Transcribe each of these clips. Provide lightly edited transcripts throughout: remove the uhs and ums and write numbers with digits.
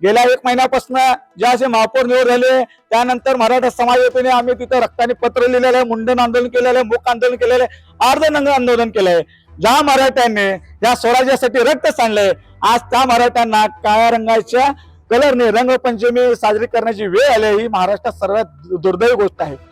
गेल्या 1 महिन्यापासून ज्या असे महापौर निवड झाले त्यानंतर मराठा समाज वतीने आम्ही तिथं रक्ताने पत्र लिहिलेलं आहे, मुंडन आंदोलन केलेलं आहे, मूक आंदोलन केलेलं आहे, अर्धनग्न आंदोलन केलंय। ज्या मराठ्यांनी या स्वराज्यासाठी रक्त सांडलंय, आज त्या मराठ्यांना काळ्या रंगाच्या कलरने रंगपंचमी साजरी करण्याची वेळ आली। ही महाराष्ट्रात सर्वात दुर्दैवी गोष्ट आहे।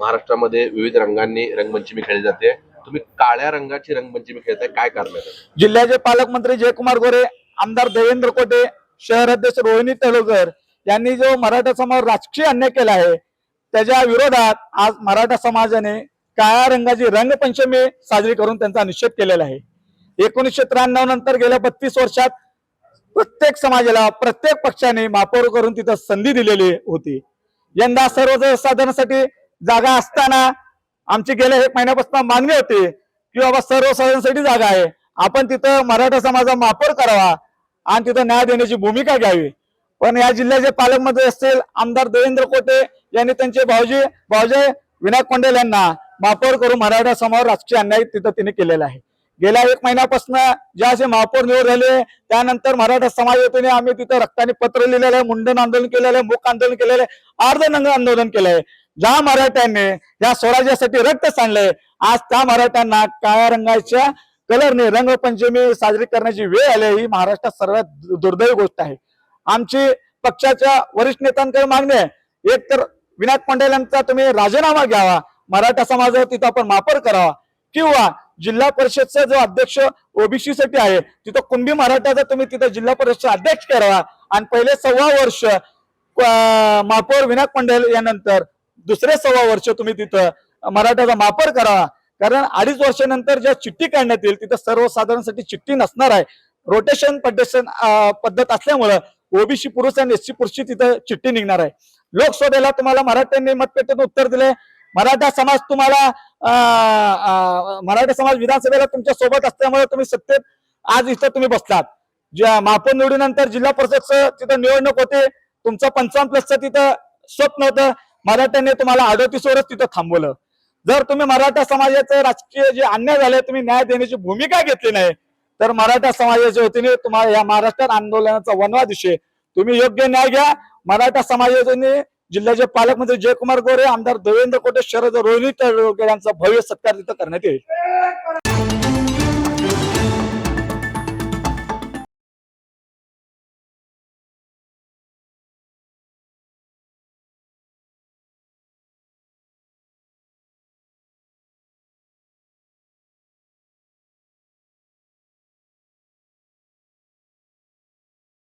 महाराष्ट्रामध्ये विविध रंगांनी रंगपंचमी खेळली जाते। तुम्ही काळ्या रंगाची रंगपंचमी खेळताय, काय कारण आहे? जिल्ह्याचे पालकमंत्री जयकुमार गोरे, आमदार देवेंद्र कोटे, शहर अध्यक्ष रोहिणी तळोकर यांनी जो मराठा समाजावर राजकीय अन्याय केला आहे त्याच्या विरोधात आज मराठा समाजाने काळ्या रंगाची रंगपंचमी साजरी करून त्यांचा निषेध केलेला आहे। 1993 नंतर गेल्या 32 वर्षात प्रत्येक समाजाला प्रत्येक पक्षाने महापौर करून तिथं संधी दिलेली होती। यंदा सर्वसाधारणसाठी जागा असताना आमची गेल्या 1 महिन्यापासून मागणी होती की बाबा सर्वसाधारणसाठी जागा आहे, आपण तिथं मराठा समाजाचा महापौर करावा आणि तिथं न्याय देण्याची भूमिका घ्यावी। पण या जिल्ह्याचे पालकमंत्री असतील आमदार देवेंद्र कोटे यांनी त्यांचे भाऊजे विनायक कोंडेल यांना महापौर करून मराठा समाजावर राजकीय अन्याय तिथं तिने केलेला आहे। गेल्या 1 महिन्यापासून ज्या असे महापौर निवड झाले त्यानंतर मराठा समाज वतीने आम्ही तिथं रक्ताने पत्र लिहिलेलं आहे, मुंडन आंदोलन केलेलं आहे, मूक आंदोलन केलेलं आहे, अर्धनग्न आंदोलन केलंय। ज्या मराठ्यांनी या स्वराज्यासाठी रक्त सांडलंय, आज त्या मराठ्यांना काळ्या रंगाच्या कलरने रंगपंचमी साजरी करण्याची वेळ आली। ही महाराष्ट्रात सर्वात दुर्दैवी गोष्ट आहे। आमची पक्षाच्या वरिष्ठ नेत्यांकडे मागणी आहे, एक तर विनायक कोंडेल यांचा तुम्ही राजीनामा घ्यावा, मराठा समाजावर तिथं आपण महापौर करावा, किंवा जिल्हा परिषदचा जो अध्यक्ष ओबीसी साठी आहे तिथं कुणबी मराठाचा तुम्ही तिथं जिल्हा परिषद अध्यक्ष करावा आणि पहिले 1.25 वर्ष महापौर विनायक कोंडेल यानंतर दुसरे 1.25 वर्ष तुम्ही तिथं मराठाचा महापौर करावा। कारण 2.5 वर्षानंतर ज्या चिठ्ठी काढण्यात येईल तिथं सर्वसाधारणसाठी चिठ्ठी नसणार आहे, रोटेशन पद्धत असल्यामुळं ओबीसी पुरुष आणि एससी पुरुष तिथं चिठ्ठी निघणार आहे। लोकसभेला तुम्हाला मराठ्यांनी मतपेटीतून उत्तर दिले, मराठा समाज तुम्हाला मराठा समाज विधानसभेला तुमच्या सोबत असल्यामुळे तुम्ही सत्तेत आज इथं तुम्ही बसलात। ज्या महापौर निवडीनंतर जिल्हा परिषदचं तिथं निवडणूक होते, तुमचं 55+ तिथं स्वप्न होतं, मराठ्यांनी तुम्हाला 38 वरच तिथं थांबवलं। जर तुम्ही मराठा समाजाचं राजकीय जे अन्याय झाले तुम्ही न्याय देण्याची भूमिका घेतली नाही तर मराठा समाजाच्या वतीने तुम्हाला या महाराष्ट्रात आंदोलनाचा वनवा दिशे, तुम्ही योग्य न्याय घ्या। मराठा समाजाने जिल्ह्याचे पालकमंत्री जयकुमार गोरे, आमदार देवेंद्र कोटे, शरद रोहिणी तळोकर यांचा भव्य सत्कार तिथं करण्यात येईल।